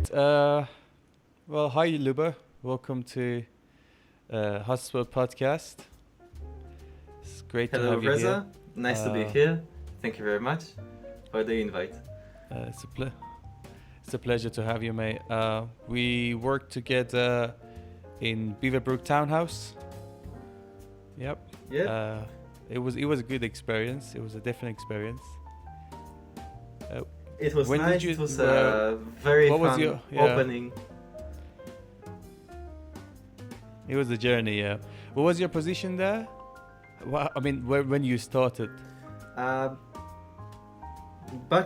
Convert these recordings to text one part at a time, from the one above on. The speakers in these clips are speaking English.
Right. Well, hi, Luba. Welcome to Hospo podcast. It's great to have you Reza. here. Nice to be here. Thank you very much for the invite. It's a pleasure to have you, mate. We worked together in Beaverbrook Townhouse. Yep. Yeah. It was a good experience. It was a different experience. It was when nice. It was a very fun opening. It was a journey, yeah. What was your position there? Well, I mean, when you started? Back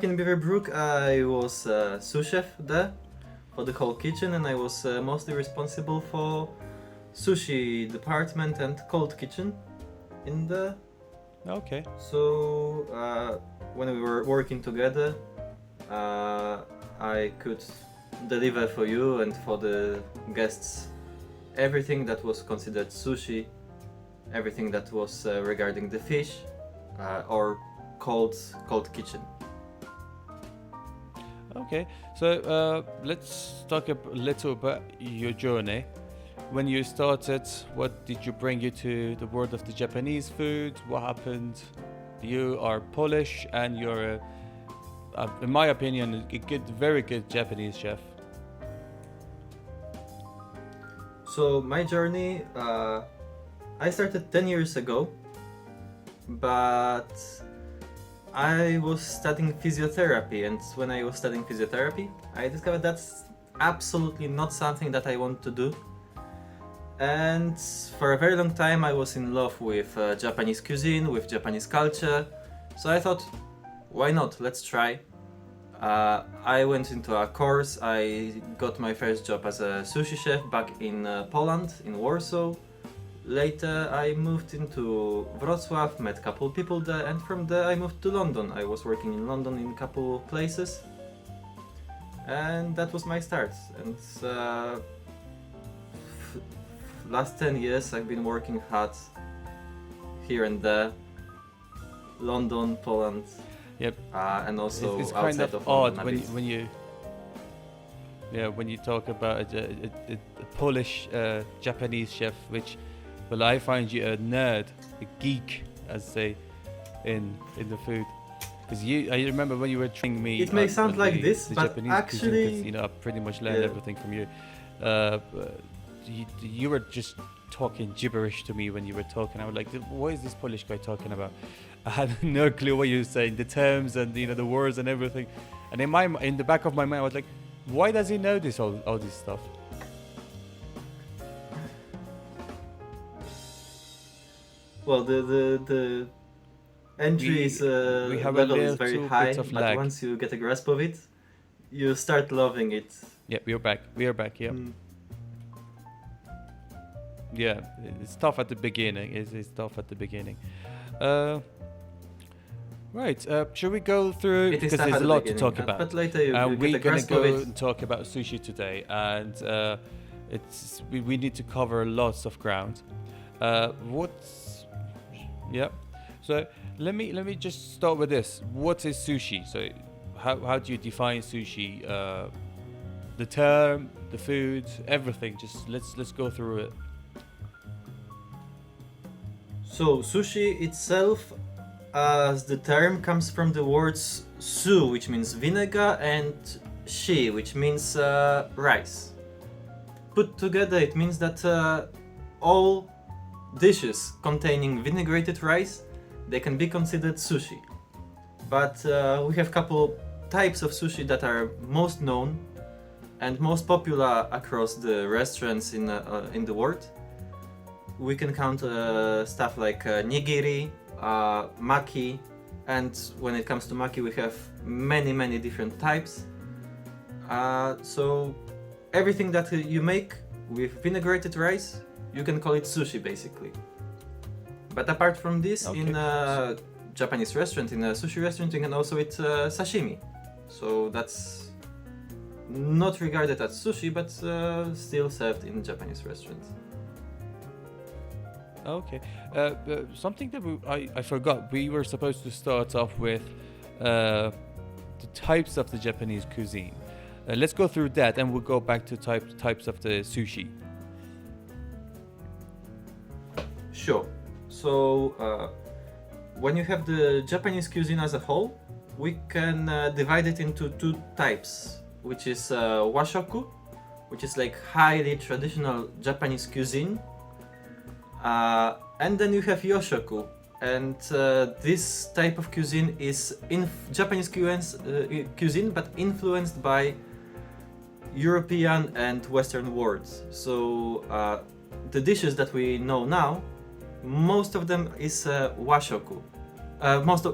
in Beaverbrook, I was sous chef there for the whole kitchen, and I was mostly responsible for sushi department and cold kitchen in there. Okay. So when we were working together, I could deliver for you and for the guests everything that was considered sushi, everything that was regarding the fish or cold kitchen. Okay, so let's talk a little about your journey. When you started, what did you bring you to the world of the Japanese food? What happened? You are Polish and you're, in my opinion, a very good Japanese chef. So my journey, I started 10 years ago, but I was studying physiotherapy, and when I was studying physiotherapy, I discovered that's absolutely not something that I want to do. And for a very long time I was in love with Japanese cuisine, with Japanese culture, so I thought, why not, let's try. I went into a course. I got my first job as a sushi chef back in Poland, in Warsaw. Later I moved into Wrocław, met a couple people there, and from there I moved to London. I was working in London in a couple places, and that was my start. And last 10 years I've been working hard here and there, London, Poland. Yep. And also it's outside kind of London odd when you talk about a Polish Japanese chef, which, well, I find you a nerd, a geek, as say in the food. Because I remember when you were training me. It may sound like this, the but Japanese actually, cuisine, I pretty much learned everything from you. You were just talking gibberish to me when you were talking. I was like, what is this Polish guy talking about? I had no clue what you were saying, the terms and the words and everything. And in the back of my mind, I was like, why does he know this all this stuff? Well, the entry level is very high, but lag. Once you get a grasp of it, you start loving it. Yeah, we are back. Yeah. Yeah, it's tough at the beginning. It's tough at the beginning. Right, should we go through, because there's a lot to talk about. But later you we're going to go and talk about sushi today, and we need to cover lots of ground. So let me just start with this. What is sushi? So how do you define sushi? The term, the food, everything. Just let's go through it. So sushi itself, as the term, comes from the words su, which means vinegar, and shi, which means rice. Put together, it means that all dishes containing vinaigrated rice, they can be considered sushi. But we have couple types of sushi that are most known and most popular across the restaurants in the world. We can count stuff like nigiri, maki, and when it comes to maki, we have many different types. So everything that you make with vinaigrated rice, you can call it sushi, basically. But apart from this, in a Japanese restaurant, in a sushi restaurant, you can also eat sashimi. So that's not regarded as sushi, but still served in Japanese restaurants. Okay. Something that I forgot. We were supposed to start off with the types of the Japanese cuisine. Let's go through that, and we'll go back to types of the sushi. Sure. So when you have the Japanese cuisine as a whole, we can divide it into two types, which is washoku, which is like highly traditional Japanese cuisine, and then you have yoshoku, and this type of cuisine is Japanese cuisine, but influenced by European and Western worlds. So the dishes that we know now, most of them is washoku. Most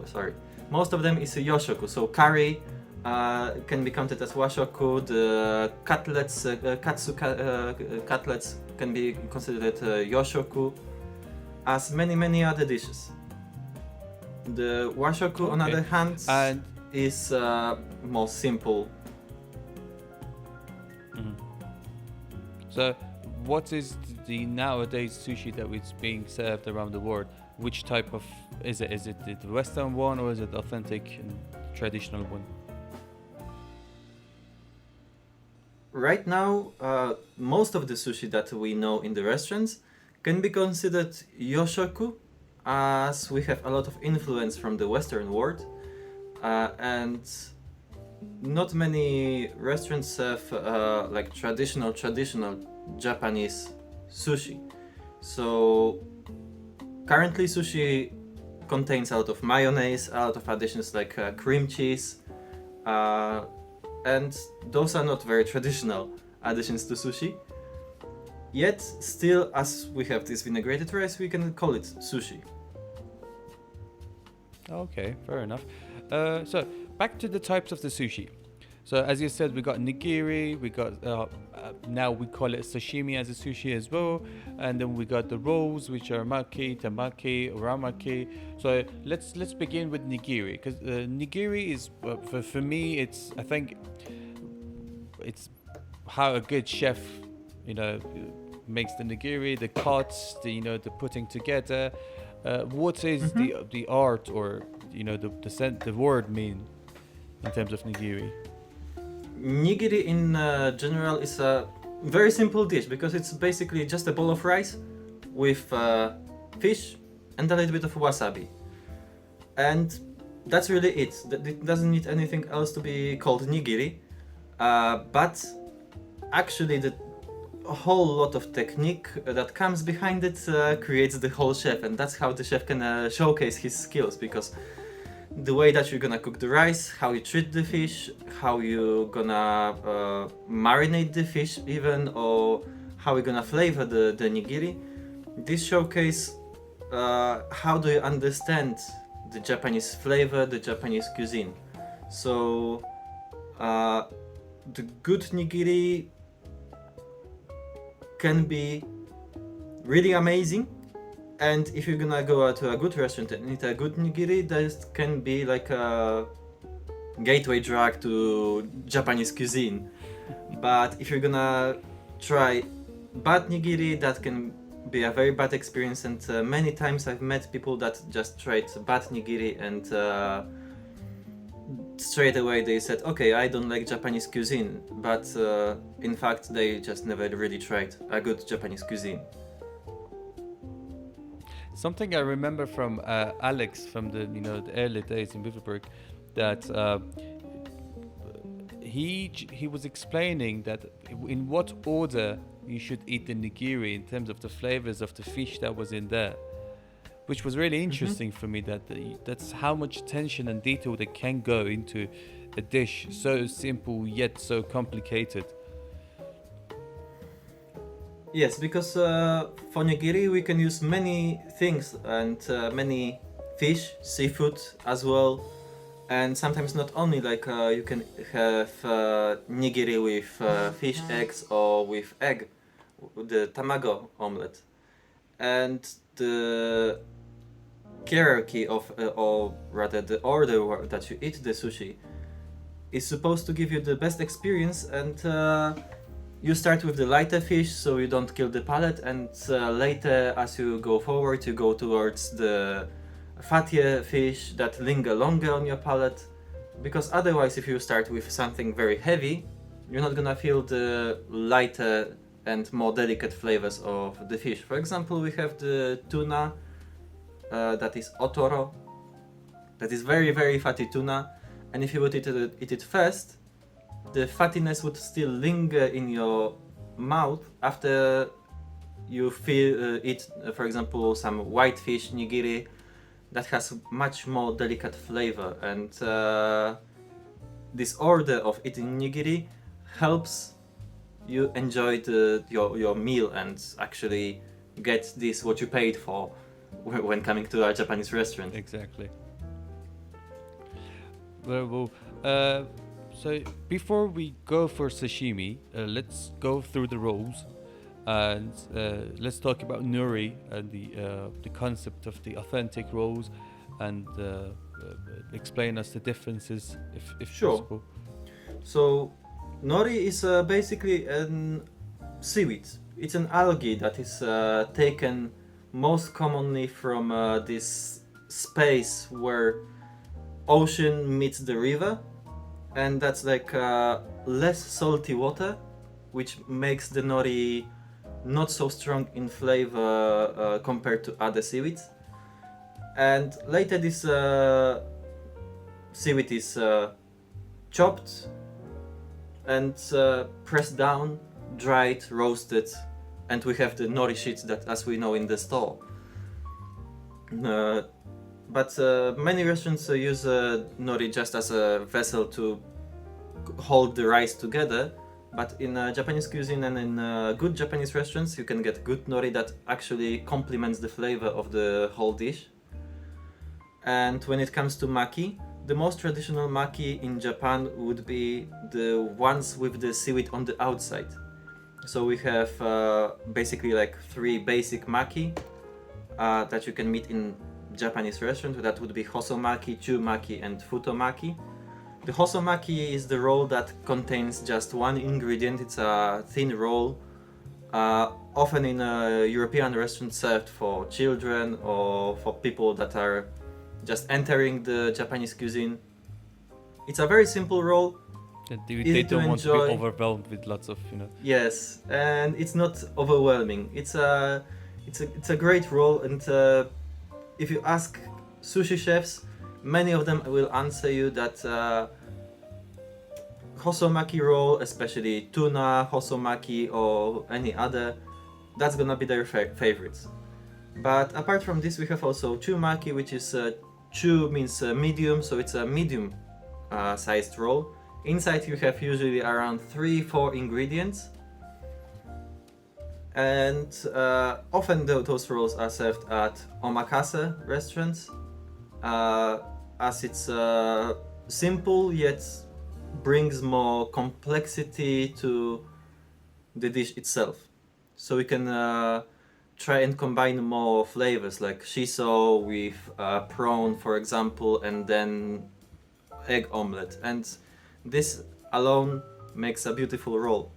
of them is yoshoku. So curry can be counted as washoku. The cutlets, cutlets can be considered yoshoku, as many other dishes. The washoku, on other hand, is more simple. Mm-hmm. So, what is the nowadays sushi that is being served around the world? Which type of is it? Is it the Western one, or is it authentic and traditional one? Right now, most of the sushi that we know in the restaurants can be considered yoshoku, as we have a lot of influence from the Western world, and not many restaurants serve like traditional Japanese sushi. So currently sushi contains a lot of mayonnaise, a lot of additions like cream cheese, and those are not very traditional additions to sushi. Yet still, as we have this vinaigrette rice, we can call it sushi. Okay, fair enough. So back to the types of the sushi. So as you said, we got nigiri, we got now we call it sashimi as a sushi as well, and then we got the rolls, which are maki, tamaki, uramaki. So let's begin with nigiri, because nigiri is for me, I think it's how a good chef makes the nigiri, the cuts, the putting together. What is the art, or the word mean in terms of nigiri? Nigiri in general is a very simple dish, because it's basically just a bowl of rice with fish and a little bit of wasabi, and that's really it. It doesn't need anything else to be called nigiri, but actually the whole lot of technique that comes behind it creates the whole chef, and that's how the chef can showcase his skills, because the way that you're gonna cook the rice, how you treat the fish, how you're gonna marinate the fish even, or how you're gonna flavor the nigiri, this showcase how do you understand the Japanese flavor, the Japanese cuisine. So the good nigiri can be really amazing, and if you're gonna go to a good restaurant and eat a good nigiri, that can be like a gateway drug to Japanese cuisine. But if you're gonna try bad nigiri, that can be a very bad experience, and many times I've met people that just tried bad nigiri and straight away they said, okay, I don't like Japanese cuisine, but in fact they just never really tried a good Japanese cuisine. Something I remember from Alex from the early days in Beaverbrook, that he was explaining that in what order you should eat the nigiri in terms of the flavors of the fish that was in there, which was really interesting for me. That's how much attention and detail that can go into a dish so simple yet so complicated. Yes, because for nigiri we can use many things, and many fish, seafood as well, and sometimes not only, like you can have nigiri with fish eggs or with egg, the tamago omelette, and the hierarchy of, or rather the order that you eat the sushi is supposed to give you the best experience, and you start with the lighter fish so you don't kill the palate, and later as you go forward you go towards the fattier fish that linger longer on your palate, because otherwise if you start with something very heavy, you're not gonna feel the lighter and more delicate flavors of the fish. For example, we have the tuna that is otoro, that is very, very fatty tuna, and if you would eat it first, the fattiness would still linger in your mouth after you eat, for example, some white fish nigiri that has much more delicate flavor. And this order of eating nigiri helps you enjoy your meal and actually get this what you paid for when coming to a Japanese restaurant. Exactly. Very well. So before we go for sashimi, let's go through the rules, and let's talk about nori and the concept of the authentic rolls, and explain us the differences if Sure. possible. So nori is basically an seaweed. It's an algae that is taken most commonly from this space where ocean meets the river, and that's like less salty water, which makes the nori not so strong in flavor compared to other seaweeds. And later this seaweed is chopped and pressed down, dried, roasted, and we have the nori sheets that as we know in the store. But many restaurants use nori just as a vessel to hold the rice together. But in Japanese cuisine and in good Japanese restaurants, you can get good nori that actually complements the flavor of the whole dish. And when it comes to maki, the most traditional maki in Japan would be the ones with the seaweed on the outside. So we have basically like 3 basic maki that you can meet in Japanese restaurant. That would be hosomaki, chumaki, and futomaki. The hosomaki is the roll that contains just one ingredient. It's a thin roll, often in a European restaurant served for children or for people that are just entering the Japanese cuisine. It's a very simple roll. They don't want to be overwhelmed with lots of, Yes, and it's not overwhelming. It's a great roll, and if you ask sushi chefs, many of them will answer you that hosomaki roll, especially tuna hosomaki or any other, that's gonna be their favorites. But apart from this, we have also chumaki, which is chu means medium, so it's a medium sized roll. Inside you have usually around 3-4 ingredients, and often those rolls are served at omakase restaurants, as it's simple yet brings more complexity to the dish itself. So we can try and combine more flavors like shiso with prawn, for example, and then egg omelette, and this alone makes a beautiful roll.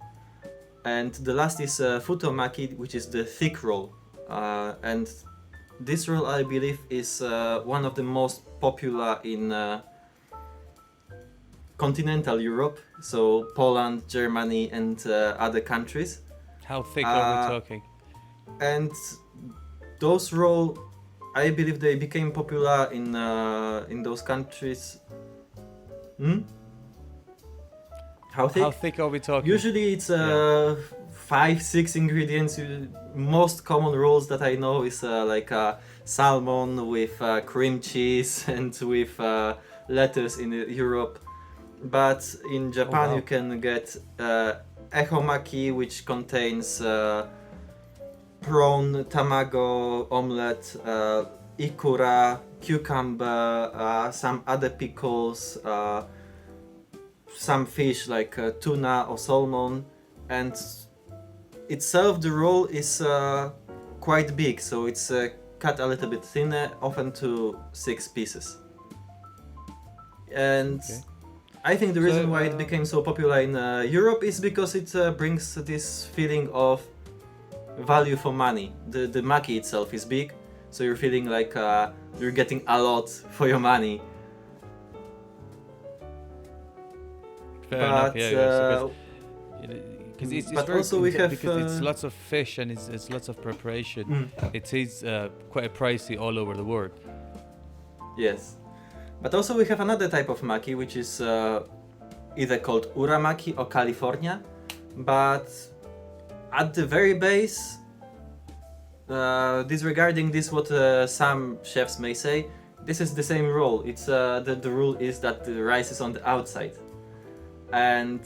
And the last is futomaki, which is the thick roll, and this roll, I believe, is one of the most popular in continental Europe, so Poland, Germany, and other countries. How thick are we talking? And those rolls, I believe, they became popular in those countries. How thick? How thick are we talking? Usually it's 5-6 ingredients. Most common rolls that I know is like salmon with cream cheese and with lettuce in Europe. But in Japan you can get ehomaki, which contains prawn, tamago, omelette, ikura, cucumber, some other pickles, some fish like tuna or salmon, and itself the roll is quite big, so it's cut a little bit thinner, often to 6 pieces. And I think the reason why it became so popular in Europe is because it brings this feeling of value for money. The maki itself is big, so you're feeling like you're getting a lot for your money. Fair enough, yeah. Because it's But very also we have, because it's lots of fish and it's lots of preparation. It is quite pricey all over the world. Yes. But also we have another type of maki, which is either called uramaki or California. But at the very base, disregarding this, what some chefs may say, this is the same rule. It's the rule is that the rice is on the outside, and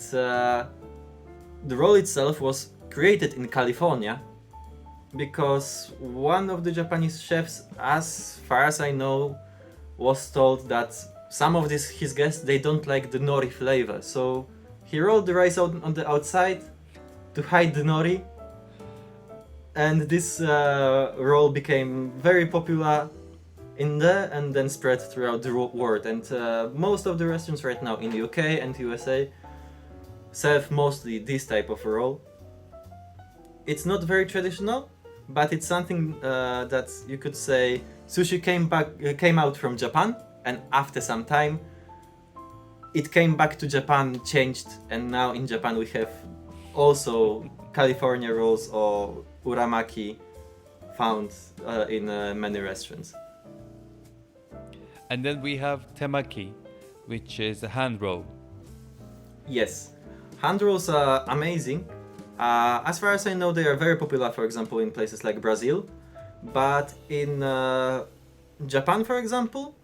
the roll itself was created in California because one of the Japanese chefs, as far as I know, was told that some of his guests, they don't like the nori flavor, so he rolled the rice out on the outside to hide the nori, and this roll became very popular in there and then spread throughout the world. And most of the restaurants right now in the UK and USA serve mostly this type of roll. It's not very traditional, but it's something that you could say sushi came out from Japan, and after some time it came back to Japan, changed, and now in Japan we have also California rolls or uramaki found in many restaurants. And then we have temaki, which is a hand roll. Yes, hand rolls are amazing. As far as I know, they are very popular, for example, in places like Brazil. But in Japan, for example,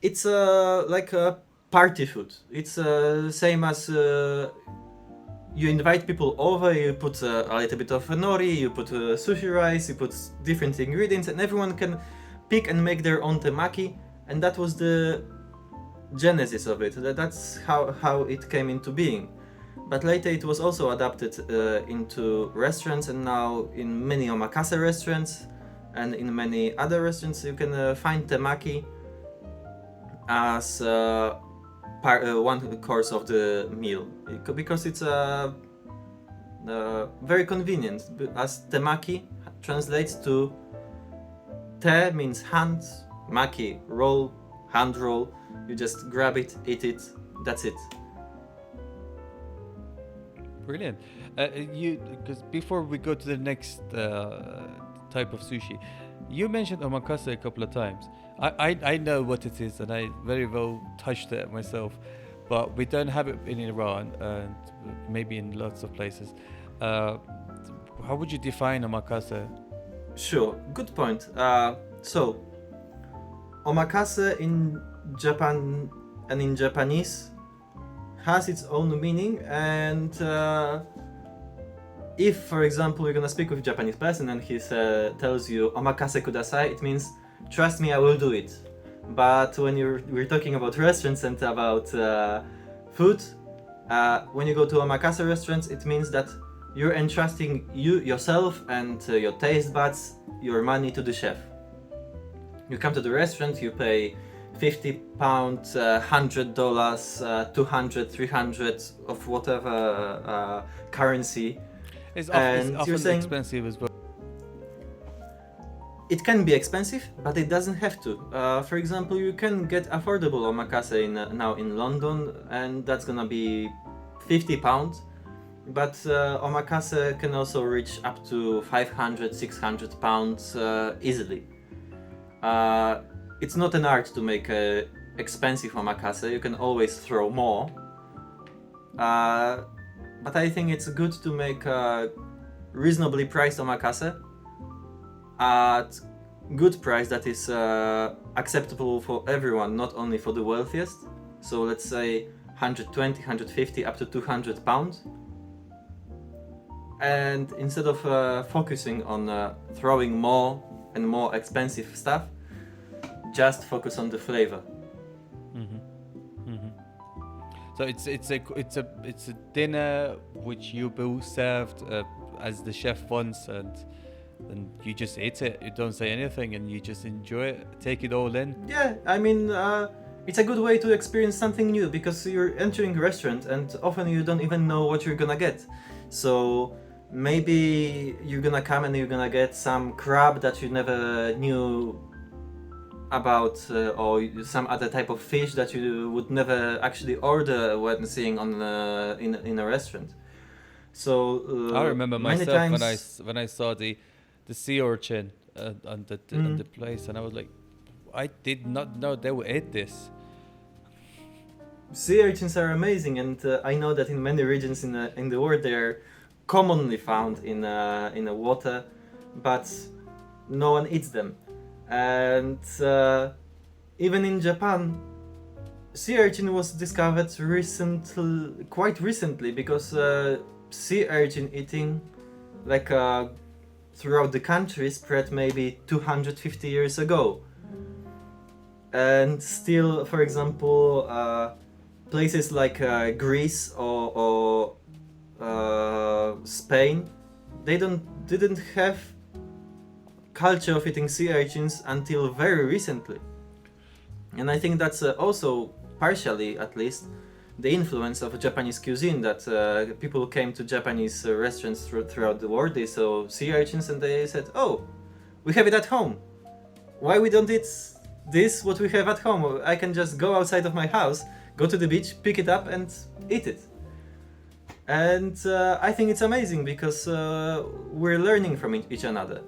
it's like a party food. It's same as you invite people over, you put a little bit of nori, you put sushi rice, you put different ingredients, and everyone can pick and make their own temaki. And that was the genesis of it. That's how it came into being. But later it was also adapted into restaurants, and now in many omakase restaurants and in many other restaurants you can find temaki as one course of the meal, because it's very convenient, as temaki translates to te means hand, maki roll, hand roll. You just grab it, eat it, that's it. Brilliant. Because before we go to the next type of sushi, you mentioned omakase a couple of times. I know what it is, and I very well touched it myself, but we don't have it in Iran and maybe in lots of places. How would you define omakase? Sure, good point. So, omakase in Japan and in Japanese has its own meaning, and if, for example, you're gonna speak with a Japanese person and he tells you omakase kudasai, it means trust me, I will do it. But when we're talking about restaurants and about food, when you go to omakase restaurants, it means that you're entrusting yourself and your taste buds, your money to the chef. You come to the restaurant, you pay £50, $100, $200, $300 of whatever currency. It's And often you're saying expensive as well. it can be expensive, but it doesn't have to. For example, you can get affordable omakase now in London, and that's gonna be £50. But omakase can also reach up to £500, £600 easily. It's not an art to make expensive omakase. You can always throw more. But I think it's good to make reasonably priced omakase at good price that is acceptable for everyone, not only for the wealthiest. So let's say 120, 150, up to £200. And instead of focusing on throwing more and more expensive stuff, just focus on the flavor. So it's a dinner which you both served as the chef wants, and you just eat it. You don't say anything, and you just enjoy it, take it all in. Yeah, I mean, it's a good way to experience something new, because you're entering a restaurant and often you don't even know what you're gonna get. So maybe you're gonna come and you're gonna get some crab that you never knew about, or some other type of fish that you would never actually order when seeing on in a restaurant. So I remember many myself times, when I saw the sea urchin on the place, and I was like, I did not know they would eat this. sea urchins are amazing, and I know that in many regions in the world they are commonly found in the water, but no one eats them. And even in Japan, sea urchin was discovered quite recently, because sea urchin eating, like throughout the country, spread maybe 250 years ago. And still, for example, places like Greece or Spain, they didn't have culture of eating sea urchins until very recently. And I think that's also partially, at least, the influence of Japanese cuisine, that people came to Japanese restaurants throughout the world. They saw sea urchins and they said, oh, we have it at home. Why we don't eat this, what we have at home? I can just go outside of my house, go to the beach, pick it up and eat it. And I think it's amazing, because we're learning from each another.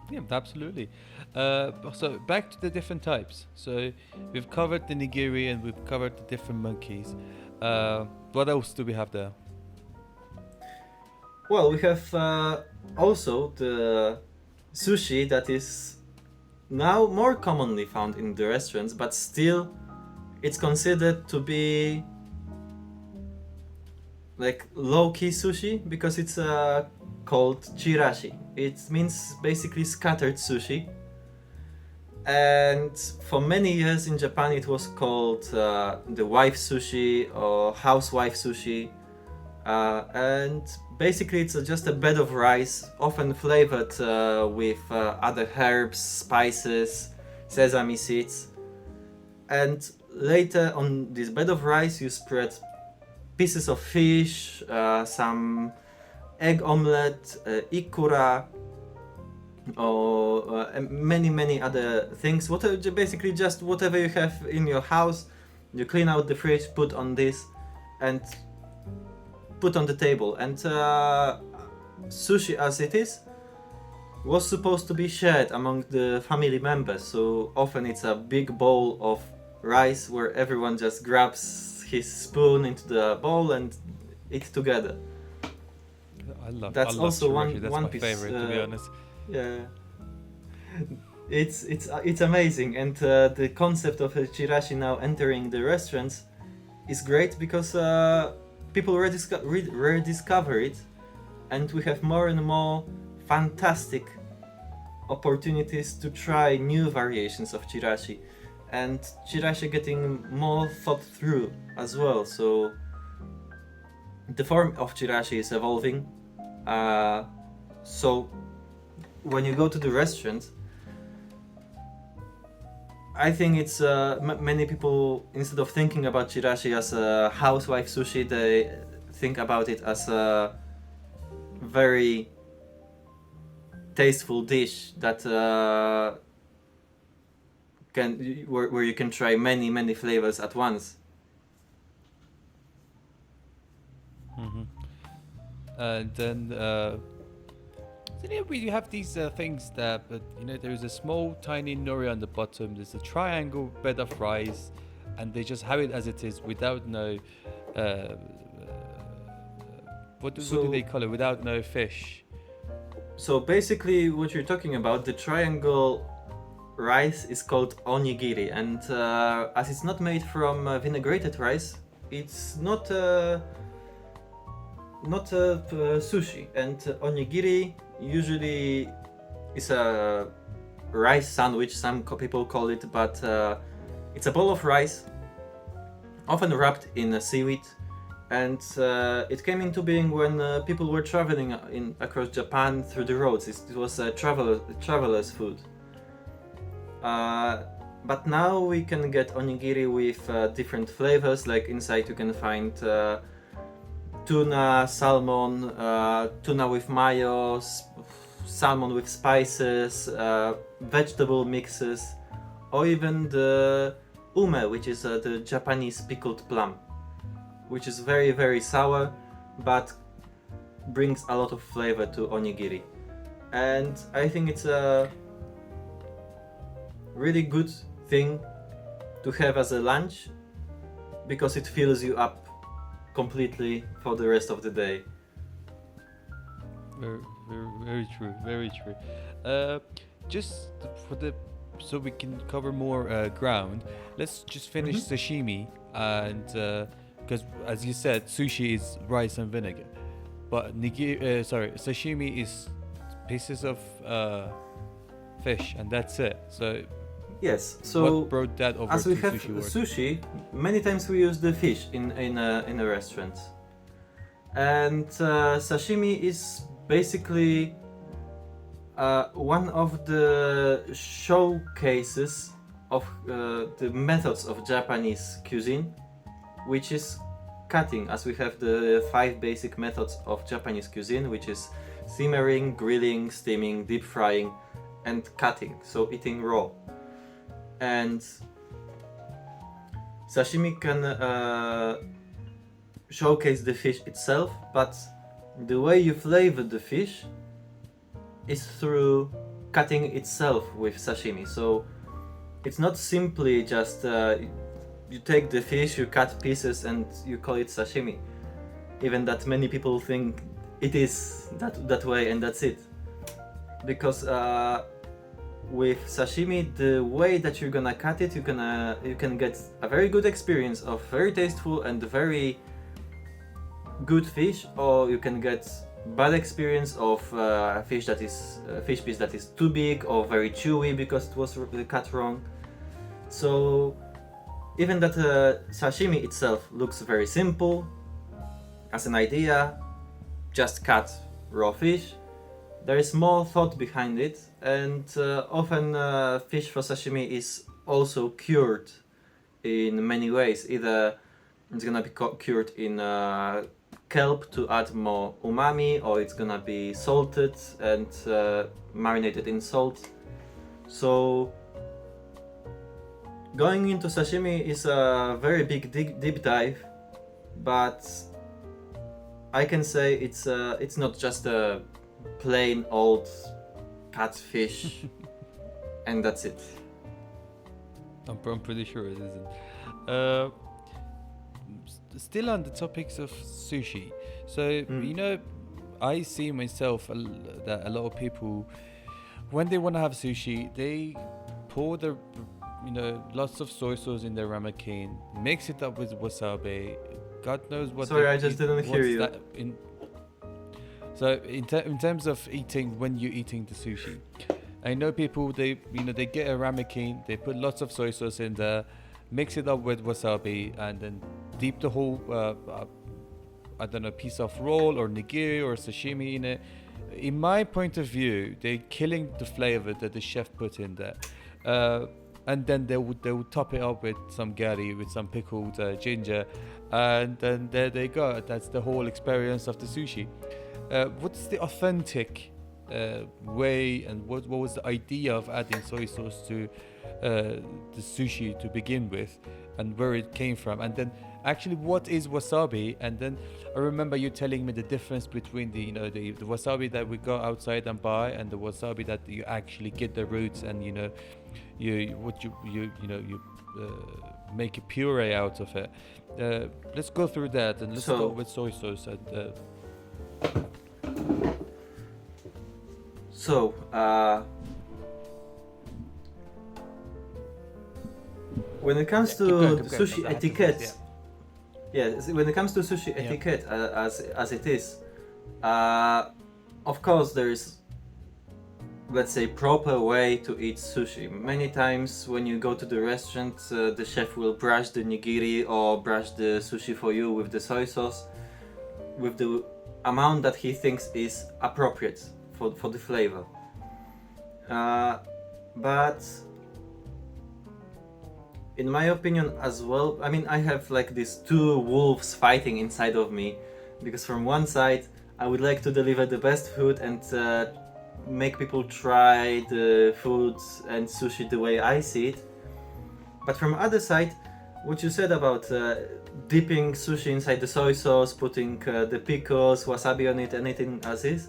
Yeah, absolutely. So back to the different types. So we've covered the nigiri and we've covered the different monkeys. What else do we have there? Well, we have also the sushi, that is now more commonly found in the restaurants, but still it's considered to be like low-key sushi, because it's called chirashi. It means basically scattered sushi. And for many years in Japan it was called the wife sushi or housewife sushi. And basically it's just a bed of rice, often flavored with other herbs, spices, sesame seeds. And later on this bed of rice you spread pieces of fish, some egg omelette, ikura, or many other things. Basically just whatever you have in your house, you clean out the fridge, put on this, and put on the table. And sushi, as it is, was supposed to be shared among the family members. So often it's a big bowl of rice where everyone just grabs his spoon into the bowl and eat together. I love also chirashi. That's one my piece, favorite, to be honest. Yeah, it's amazing, and the concept of a chirashi now entering the restaurants is great, because people rediscover it, and we have more and more fantastic opportunities to try new variations of chirashi, and chirashi getting more thought through as well. So the form of chirashi is evolving. So when you go to the restaurant, I think it's many people, instead of thinking about chirashi as a housewife sushi, they think about it as a very tasteful dish that where you can try many flavors at once. Mm-hmm. And then we have these things that, there is a small tiny nori on the bottom, there's a triangle bed of rice, and they just have it as it is without no what do they call it, without no fish. So basically what you're talking about, the triangle rice, is called onigiri, and as it's not made from vinaigrette rice, it's not sushi. And onigiri usually is a rice sandwich, some people call it, but it's a bowl of rice, often wrapped in seaweed, and it came into being when people were traveling across Japan through the roads. It was a traveler's food. But now we can get onigiri with different flavors, like inside you can find tuna, salmon, tuna with mayo, salmon with spices, vegetable mixes, or even the ume, which is the Japanese pickled plum, which is very sour, but brings a lot of flavor to onigiri. And I think it's a really good thing to have as a lunch because it fills you up completely for the rest of the day. Very true, very true. Just so we can cover more ground, let's just finish sashimi, and because as you said, sushi is rice and vinegar, but sashimi is pieces of fish, and that's it. So yes. So what brought that over as to we have sushi world? sushi, many times we use the fish in a restaurant, and sashimi is basically one of the showcases of the methods of Japanese cuisine, which is cutting, as we have the 5 basic methods of Japanese cuisine, which is simmering, grilling, steaming, deep frying, and cutting, so eating raw. And sashimi can showcase the fish itself, but the way you flavor the fish is through cutting itself with sashimi. So it's not simply just you take the fish, you cut pieces, and you call it sashimi. Even that many people think it is that way, and that's it. Because with sashimi, the way that you're gonna cut it, you can get a very good experience of very tasteful and very good fish, or you can get bad experience of fish piece that is too big or very chewy because it was cut wrong. So even that sashimi itself looks very simple as an idea, just cut raw fish, there is more thought behind it, and often fish for sashimi is also cured in many ways. Either it's gonna be cured in kelp to add more umami, or it's gonna be salted and marinated in salt. So going into sashimi is a very big deep dive, but I can say it's not just a plain old cut fish and that's it. I'm pretty sure it isn't. Still on the topics of sushi, so you know, I see myself that a lot of people, when they want to have sushi, they pour the lots of soy sauce in their ramen, mix it up with wasabi. God knows what. Sorry, I just didn't hear you. So in terms of eating, when you're eating the sushi, I know people, they get a ramen, they put lots of soy sauce in there, mix it up with wasabi, and then dip the whole piece of roll or nigiri or sashimi in it. In my point of view, they're killing the flavor that the chef put in there, and then they would top it up with some gari, with some pickled ginger, and then there they go. That's the whole experience of the sushi. What's the authentic way, and what was the idea of adding soy sauce to the sushi to begin with, and where it came from, and then actually what is wasabi? And then I remember you telling me the difference between the wasabi that we go outside and buy, and the wasabi that you actually get the roots, and you make a puree out of it. Let's go through that, and let's start with soy sauce. And when it comes to sushi etiquette, when it comes to sushi etiquette, as it is, of course there is, let's say, proper way to eat sushi. Many times when you go to the restaurant, the chef will brush the nigiri or brush the sushi for you with the soy sauce, with the amount that he thinks is appropriate for the flavor. But in my opinion as well, I mean, I have like these two wolves fighting inside of me, because from one side I would like to deliver the best food and make people try the food and sushi the way I see it. But from other side, what you said about dipping sushi inside the soy sauce, putting the pickles, wasabi on it, and eating as is.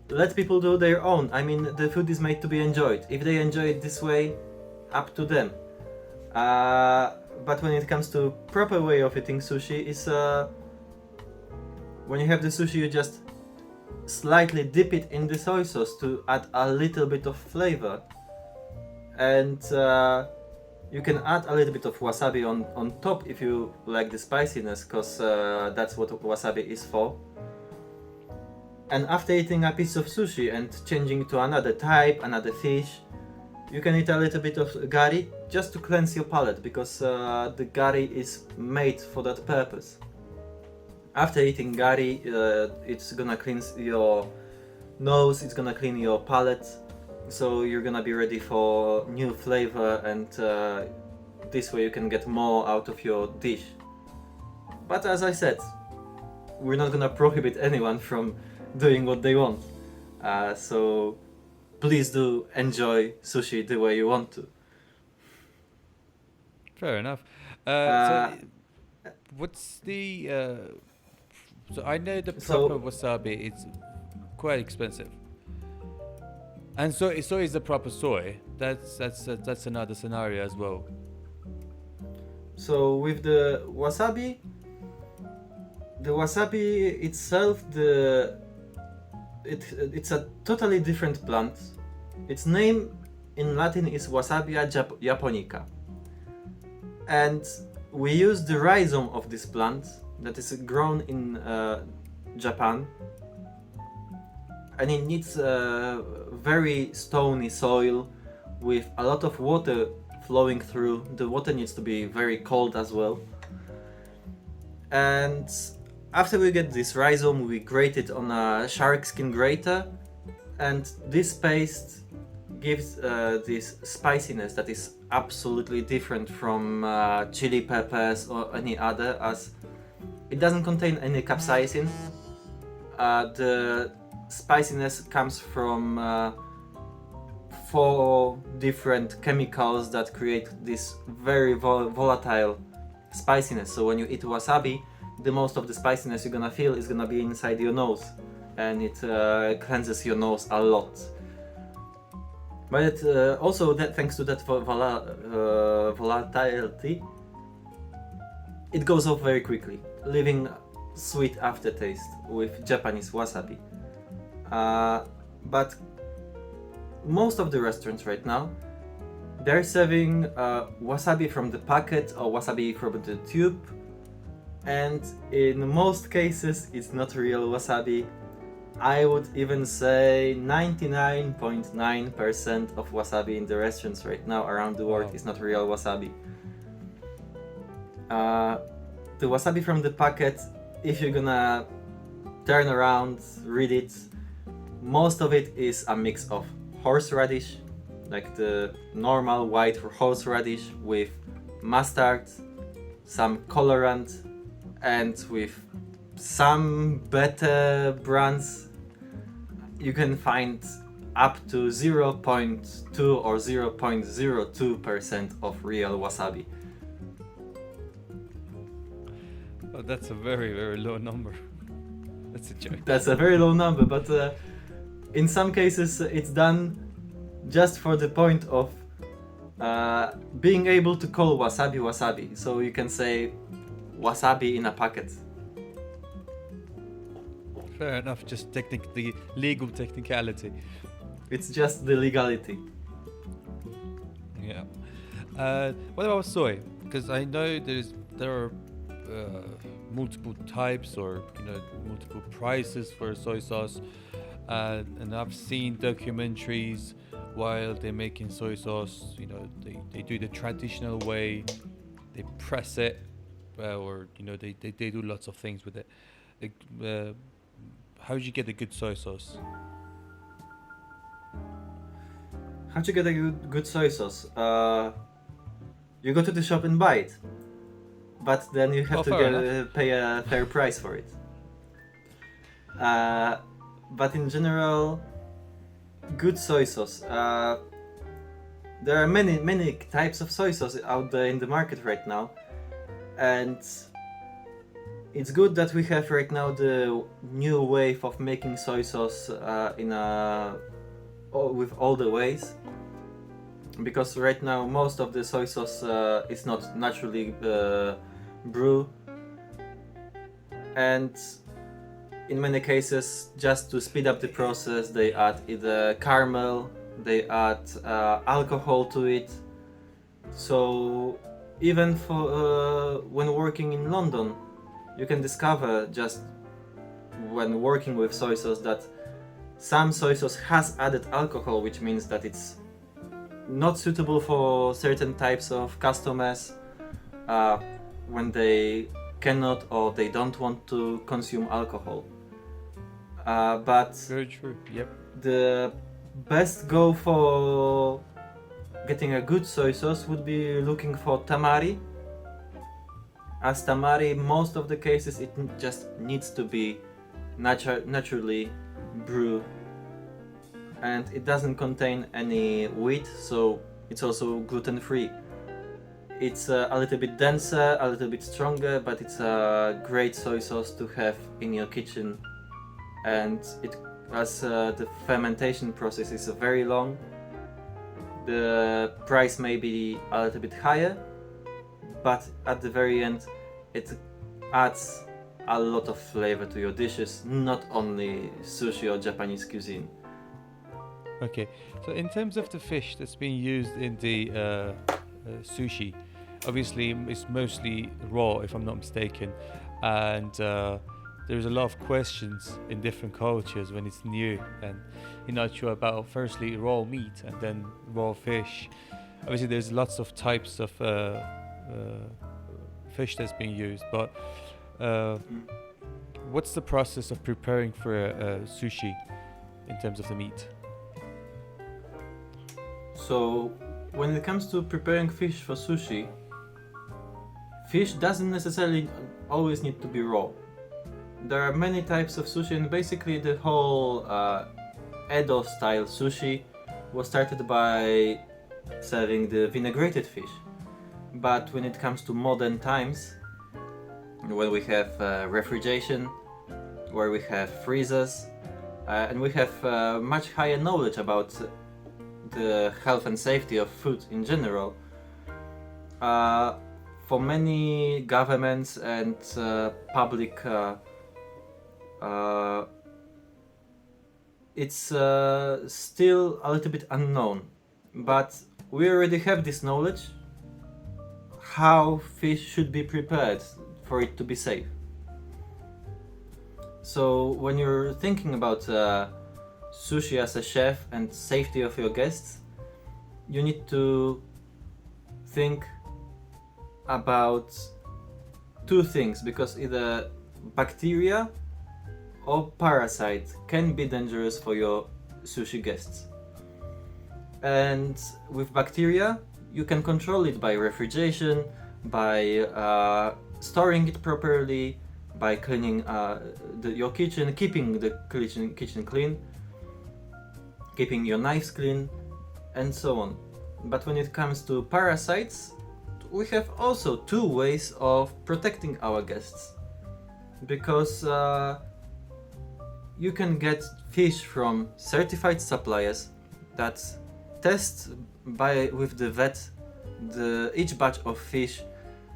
Let people do their own. I mean, the food is made to be enjoyed. If they enjoy it this way, up to them. But when it comes to proper way of eating sushi, is when you have the sushi, you just slightly dip it in the soy sauce to add a little bit of flavor, and you can add a little bit of wasabi on top if you like the spiciness, because that's what wasabi is for. And after eating a piece of sushi and changing to another type, another fish, you can eat a little bit of gari just to cleanse your palate, because the gari is made for that purpose. After eating gari, it's gonna cleanse your nose, it's gonna clean your palate, so you're gonna be ready for new flavor, and this way you can get more out of your dish. But as I said, we're not gonna prohibit anyone from doing what they want, so please do enjoy sushi the way you want to. Fair enough. So what's the so I know the proper wasabi is quite expensive, and so is the proper soy. That's another scenario as well. So with the wasabi itself, it's a totally different plant. Its name in Latin is Wasabia japonica, and we use the rhizome of this plant that is grown in Japan, and it needs a very stony soil with a lot of water flowing through. The water needs to be very cold as well. And after we get this rhizome, we grate it on a shark skin grater, and this paste gives this spiciness that is absolutely different from chili peppers or any other, as it doesn't contain any capsaicin. The spiciness comes from 4 different chemicals that create this very volatile spiciness. So when you eat wasabi, the most of the spiciness you're gonna feel is gonna be inside your nose, and it cleanses your nose a lot. But it, also, thanks to that volatility, it goes off very quickly, leaving sweet aftertaste with Japanese wasabi. But most of the restaurants right now, they're serving wasabi from the packet or wasabi from the tube, and in most cases it's not real wasabi. I would even say 99.9% of wasabi in the restaurants right now around the world is not real wasabi. The wasabi from the packet, if you're gonna turn around, read it, most of it is a mix of horseradish, like the normal white horseradish, with mustard, some colorant, and with some better brands you can find up to 0.2 or 0.02% of real wasabi. Oh, that's a very, very low number. That's a joke. That's a very low number, but in some cases it's done just for the point of being able to call wasabi wasabi. So you can say wasabi in a packet. Fair enough, just the legal technicality. It's just the legality. Yeah. What about soy? Because I know there are multiple types, or multiple prices for soy sauce, and I've seen documentaries while they're making soy sauce. They do the traditional way, they press it, or they do lots of things with it. How do you get a good soy sauce? How to get a good soy sauce? You go to the shop and buy it, but then you have to pay a fair price for it. But in general, good soy sauce. There are many types of soy sauce out there in the market right now, And it's good that we have right now the new wave of making soy sauce with all the ways, because right now most of the soy sauce is not naturally brewed, and in many cases, just to speed up the process, they add either caramel, they add alcohol to it. So even for when working in London, you can discover just when working with soy sauce that some soy sauce has added alcohol, which means that it's not suitable for certain types of customers when they cannot or they don't want to consume alcohol. But Very true. Yep. the best go for getting a good soy sauce would be looking for tamari. As tamari, most of the cases it just needs to be naturally brewed, and it doesn't contain any wheat, so it's also gluten-free. It's a little bit denser, a little bit stronger, but it's a great soy sauce to have in your kitchen. And as the fermentation process is very long, the price may be a little bit higher, but at the very end it adds a lot of flavor to your dishes, not only sushi or Japanese cuisine. Okay, so in terms of the fish that's being used in the sushi, obviously it's mostly raw, if I'm not mistaken, and there's a lot of questions in different cultures when it's new and you're not sure about firstly raw meat and then raw fish. Obviously there's lots of types of fish that's being used, but what's the process of preparing for a sushi in terms of the meat? So when it comes to preparing fish for sushi, fish doesn't necessarily always need to be raw. There are many types of sushi, and basically the whole Edo style sushi was started by serving the vinaigrated fish. But when it comes to modern times, when we have refrigeration, where we have freezers, and we have much higher knowledge about the health and safety of food in general, for many governments and public, it's still a little bit unknown, but we already have this knowledge how fish should be prepared for it to be safe. So when you're thinking about sushi as a chef and safety of your guests, you need to think about two things, because either bacteria or parasite can be dangerous for your sushi guests. And with bacteria, you can control it by refrigeration, by storing it properly, by cleaning your kitchen, keeping the kitchen clean, keeping your knives clean, and so on. But when it comes to parasites, we have also two ways of protecting our guests, because you can get fish from certified suppliers that test with the vet each batch of fish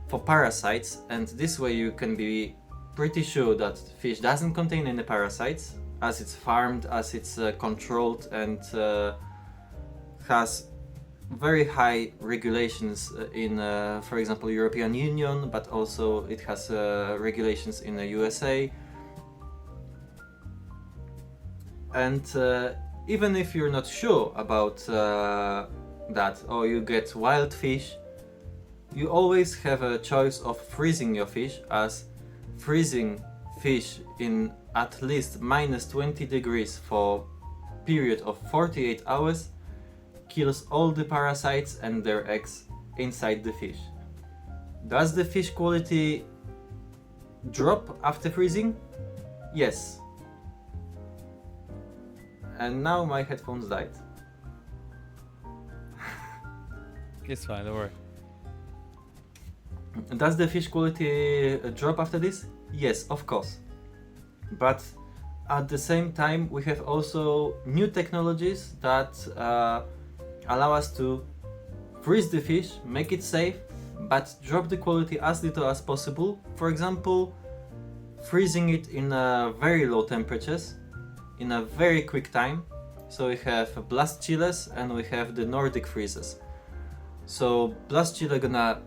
for parasites, and this way you can be pretty sure that fish doesn't contain any parasites, as it's farmed, as it's controlled, and has very high regulations in, for example, European Union, but also it has regulations in the USA. And even if you're not sure about that, or you get wild fish, you always have a choice of freezing your fish, as freezing fish in at least minus 20 degrees for a period of 48 hours kills all the parasites and their eggs inside the fish. Does the fish quality drop after freezing? Yes. And now my headphones died. It's fine, don't worry. Does the fish quality drop after this? Yes, of course. But at the same time, we have also new technologies that allow us to freeze the fish, make it safe, but drop the quality as little as possible. For example, freezing it in very low temperatures in a very quick time. So we have blast chillers and we have the Nordic freezers. So blast chiller gonna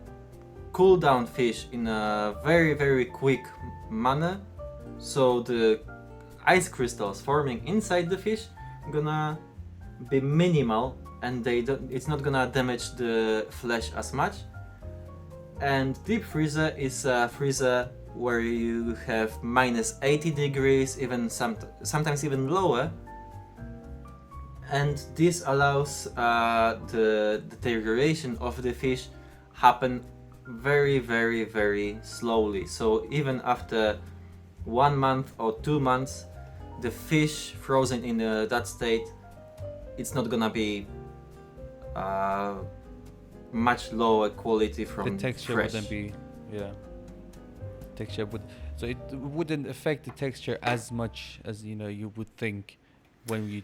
cool down fish in a very quick manner, so the ice crystals forming inside the fish gonna be minimal and it's not gonna damage the flesh as much. And deep freezer is a freezer where you have minus 80 degrees, even sometimes even lower, and this allows the deterioration of the fish happen very slowly. So even after 1 month or 2 months, the fish frozen in that state, it's not gonna be much lower quality from the texture fresh. wouldn't be, texture would, so it wouldn't affect the texture as much as you would think when you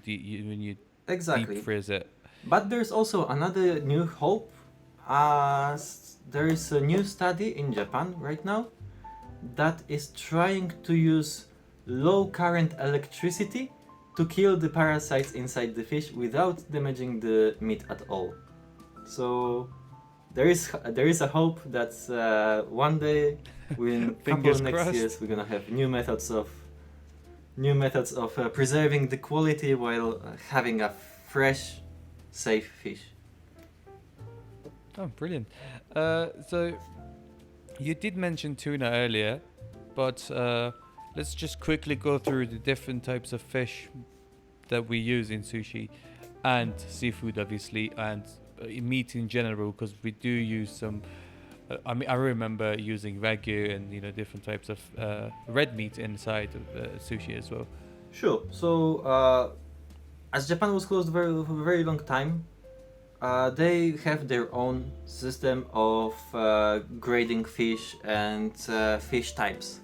Exactly. deep freeze it. But there's also another new hope. There is a new study in Japan right now that is trying to use low current electricity to kill the parasites inside the fish without damaging the meat at all. So there is a hope that one day, within a couple of next years, we're gonna have new methods of preserving the quality while having a fresh, safe fish. Oh, brilliant. So you did mention tuna earlier, but let's just quickly go through the different types of fish that we use in sushi and seafood, obviously, and meat in general, because we do use some. I remember using wagyu and different types of red meat inside of sushi as well. Sure. So as Japan was closed for a very long time, they have their own system of grading fish and fish types,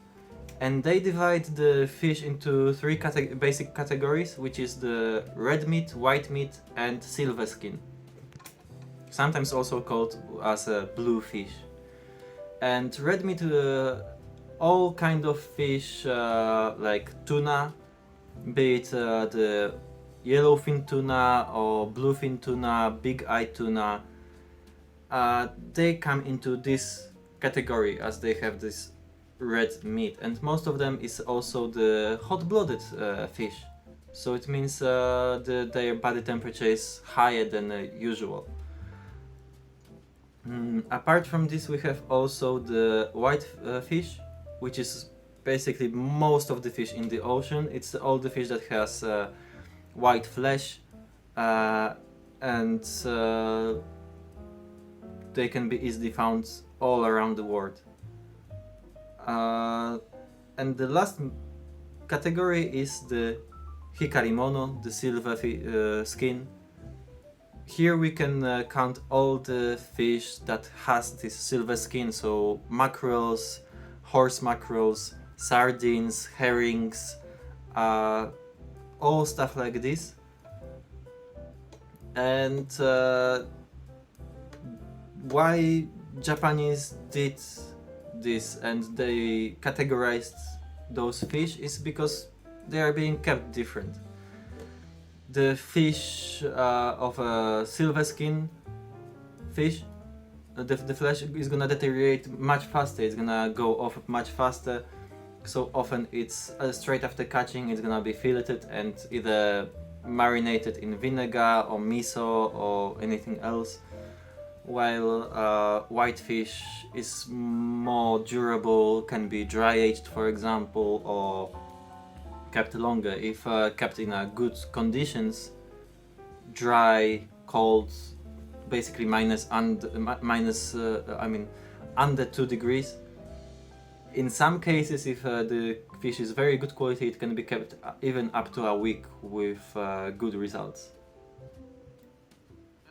and they divide the fish into 3 basic categories, which is the red meat, white meat, and silver skin, sometimes also called as a blue fish. And red meat, all kind of fish like tuna, be it the yellowfin tuna or bluefin tuna, big-eye tuna, they come into this category as they have this red meat, and most of them is also the hot-blooded fish. So it means their body temperature is higher than usual. Apart from this, we have also the white fish, which is basically most of the fish in the ocean. It's all the fish that has white flesh, and they can be easily found all around the world. And the last category is the hikarimono, the silver skin. Here we can count all the fish that has this silver skin, so mackerels, horse mackerels, sardines, herrings, all stuff like this. And why Japanese did this and they categorized those fish is because they are being kept different. The fish of a silver skin fish, the flesh is gonna deteriorate much faster, it's gonna go off much faster, so often it's straight after catching it's gonna be filleted and either marinated in vinegar or miso or anything else, while white fish is more durable, can be dry aged for example, or kept longer if kept in good conditions, dry, cold, basically under 2 degrees. In some cases, if the fish is very good quality, it can be kept even up to a week with good results.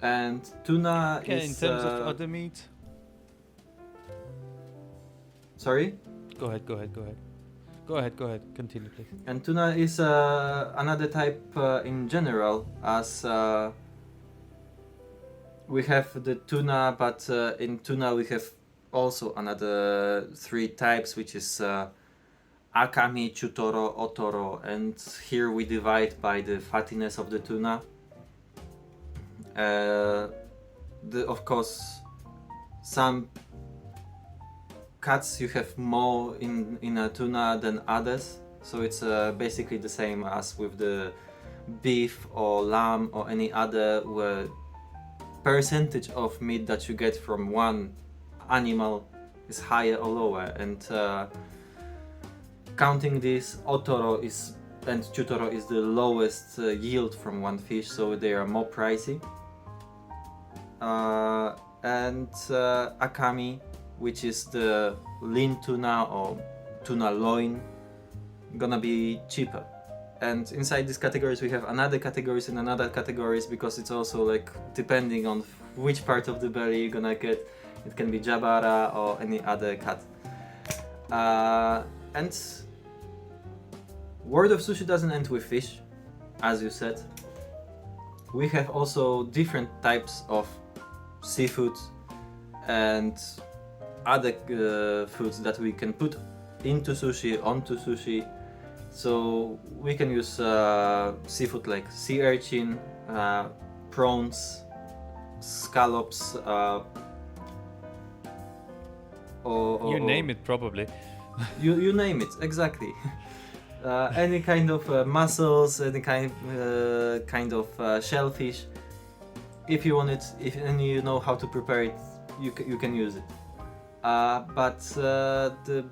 And tuna is... in terms of other meat? Sorry? Go ahead. Continue, please. And tuna is another type in general, as we have the tuna, but in tuna we have also another 3 types, which is akami, chutoro, otoro, and here we divide by the fattiness of the tuna. Of course, some cuts you have more in a tuna than others, so it's basically the same as with the beef or lamb or any other percentage of meat that you get from one animal is higher or lower, and counting this, otoro and chutoro is the lowest yield from one fish, so they are more pricey. And akami, which is the lean tuna or tuna loin, gonna be cheaper. And inside these categories we have another categories and another categories, because it's also like depending on which part of the belly you're gonna get. It can be jabara or any other cut. And World of Sushi doesn't end with fish, as you said. We have also different types of seafood and other foods that we can put into sushi, onto sushi. So we can use seafood like sea urchin, prawns, scallops, or you name it, probably. you name it, exactly. Any kind of mussels, any kind of shellfish. If you want it, and you know how to prepare it, you can use it. But the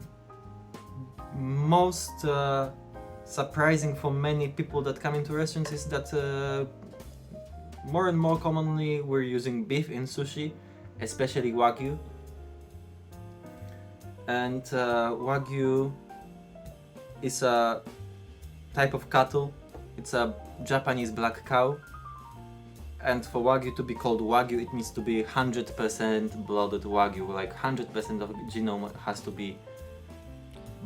most surprising for many people that come into restaurants is that more and more commonly we're using beef in sushi, especially wagyu. And wagyu is a type of cattle. It's a Japanese black cow. And for wagyu to be called wagyu, it needs to be 100% blooded wagyu. Like 100% of genome has to be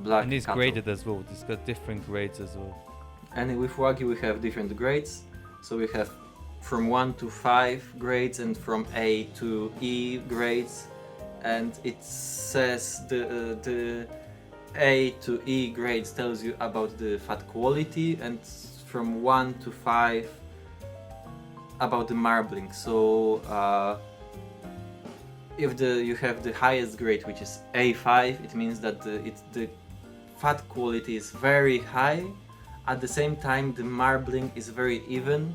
black. And it's cattle. graded as well. It's got different grades as well. And with wagyu we have different grades. So we have from 1 to 5 grades and from A to E grades. And it says the A to E grades tells you about the fat quality, and from 1 to 5 about the marbling. So if you have the highest grade, which is A5, it means that the fat quality is very high. At the same time, the marbling is very even,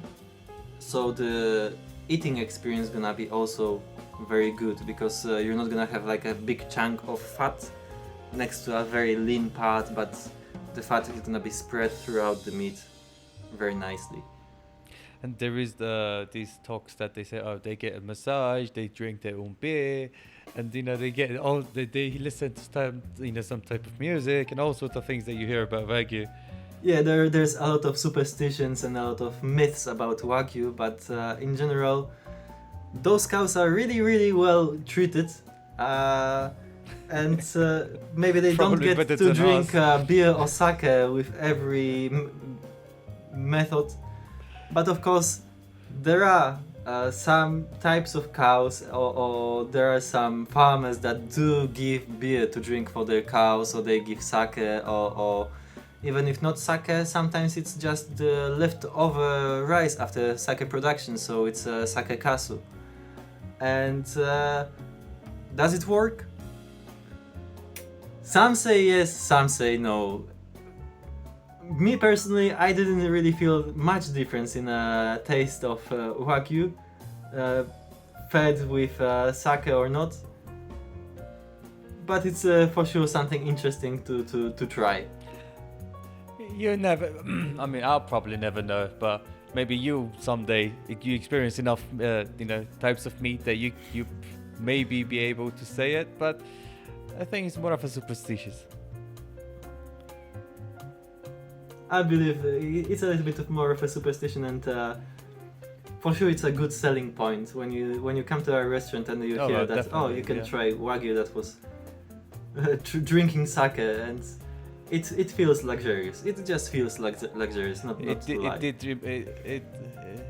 so the eating experience is gonna be also very good, because you're not gonna have like a big chunk of fat next to a very lean part, but the fat is gonna be spread throughout the meat very nicely. And there is these talks that they say, oh, they get a massage, they drink their own beer, and they get they listen to some type of music and all sorts of things that you hear about wagyu. Yeah, there's a lot of superstitions and a lot of myths about wagyu, but in general, those cows are really, really well treated. And maybe they don't get to drink beer or sake with every method. But of course, there are some types of cows, or there are some farmers that do give beer to drink for their cows, or they give sake, or even if not sake, sometimes it's just the leftover rice after sake production, so it's sake kasu. And does it work? Some say yes, some say no. Me personally, I didn't really feel much difference in taste of wagyu fed with sake or not. But it's for sure something interesting to try. You never, I mean, I'll probably never know, but maybe you someday, if you experience enough, types of meat that you maybe be able to say it, but I think it's more of a superstitious. I believe it's a little bit more of a superstition, and for sure it's a good selling point when you come to a restaurant and you hear that, you can try wagyu that was drinking sake, and it feels luxurious. It just feels luxurious, not to lie.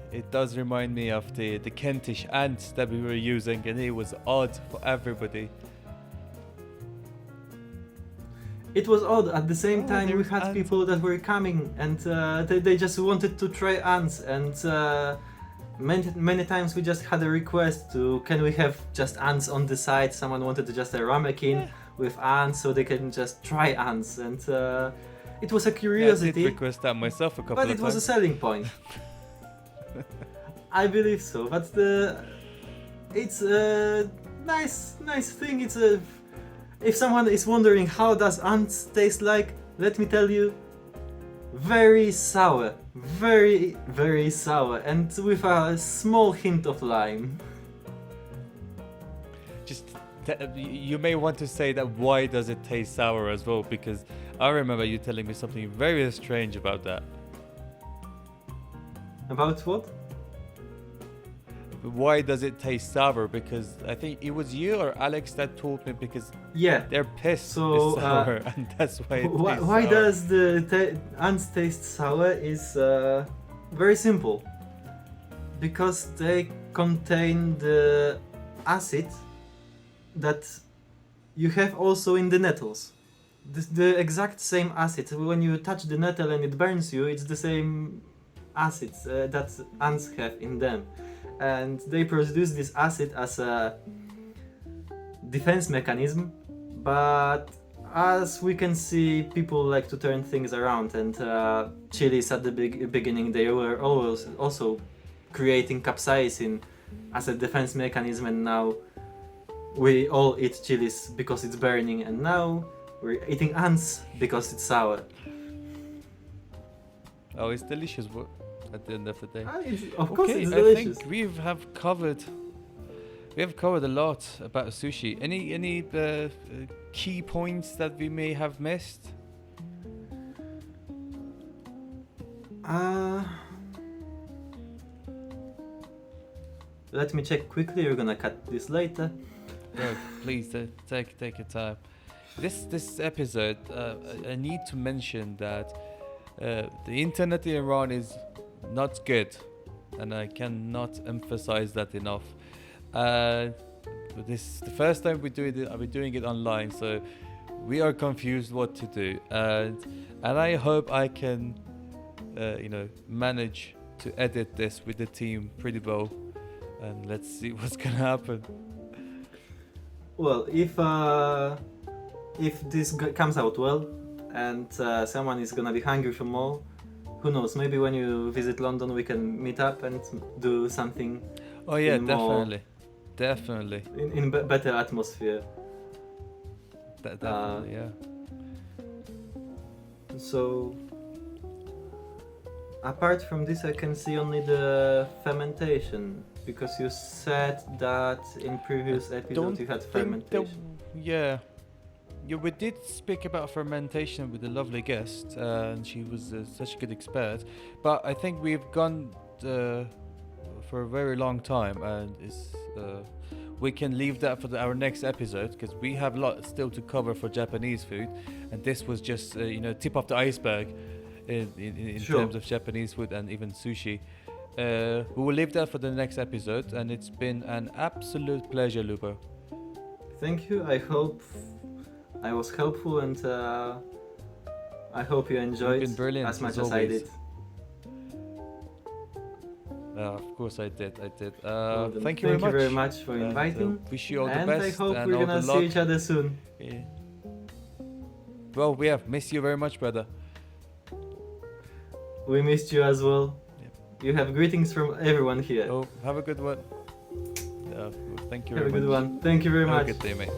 It does remind me of the Kentish ant that we were using, and it was odd for everybody. It was odd. At the same time, we had ants. people that were coming, and they just wanted to try ants, and many times we just had a request to, can we have just ants on the side? Someone wanted to just a ramekin with ants, so they can just try ants, and it was a curiosity. I did request that myself a couple of times. But it was a selling point. I believe so, but it's a nice thing. If someone is wondering how does ants taste like, let me tell you, very sour, very sour, and with a small hint of lime. You may want to say that why does it taste sour as well, because I remember you telling me something very strange about that. About what? Why does it taste sour? Because I think it was you or Alex that told me, because their piss is sour, and that's why it tastes why sour. does the ants taste sour is very simple. Because they contain the acid that you have also in the nettles. The exact same acid. When you touch the nettle and it burns you, it's the same acids that ants have in them. And they produce this acid as a defense mechanism, but as we can see, people like to turn things around, and chilies at the beginning, they were always also creating capsaicin as a defense mechanism, and now we all eat chilies because it's burning, and now we're eating ants because it's sour. Oh, it's delicious. At the end of the day. Of course, it's I delicious. think we have covered a lot about sushi. Any key points that we may have missed? Let me check quickly. You're gonna cut this later. No, please take your time. This episode, I need to mention that the internet in Iran is not good, and I cannot emphasize that enough. This is the first time we do it. I'll be doing it online, so we are confused what to do, and I hope I can, manage to edit this with the team pretty well, and let's see what's gonna happen. Well, if this comes out well, and someone is gonna be hungry for more, who knows? Maybe when you visit London, we can meet up and do something. Oh yeah, definitely. In better atmosphere. Definitely, yeah. So, apart from this, I can see only the fermentation, because you said that in previous episodes you had fermentation. We did speak about fermentation with a lovely guest, and she was such a good expert. But I think we've gone for a very long time, and we can leave that for our next episode, because we have a lot still to cover for Japanese food, and this was just tip of the iceberg in terms of Japanese food and even sushi. We will leave that for the next episode, and it's been an absolute pleasure, Lubo. Thank you. I hope I was helpful, and I hope you enjoyed as much as I did. Of course I did. Thank you very much for inviting. Wish you all the and best. I hope and we're all gonna the see luck. each other soon. Yeah. Well, we have missed you very much, brother. We missed you as well. Yep. You have greetings from everyone here. Oh, have a good one. Thank you Have very much. a good one. Thank you very Have much. a good day, mate.